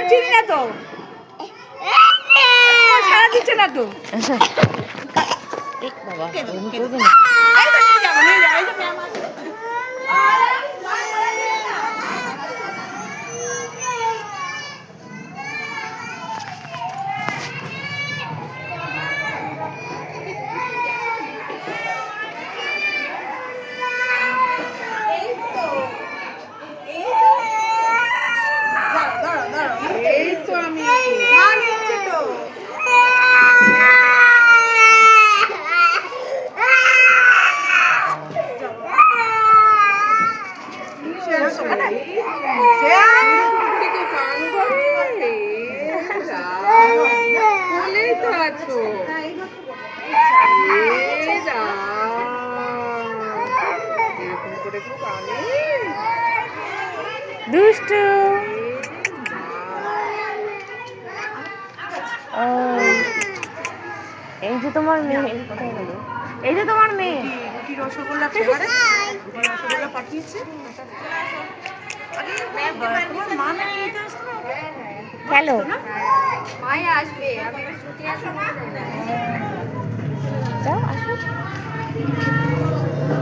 চিনি না তো, সারা দিচ্ছে না তো। বাবা এই তো আমি দুষ্টু। এই যে তোমার মেয়ে, এই যে তোমার মেয়ে রসগোল্লা পাঠিয়েছে। হ্যালো যাও আসো।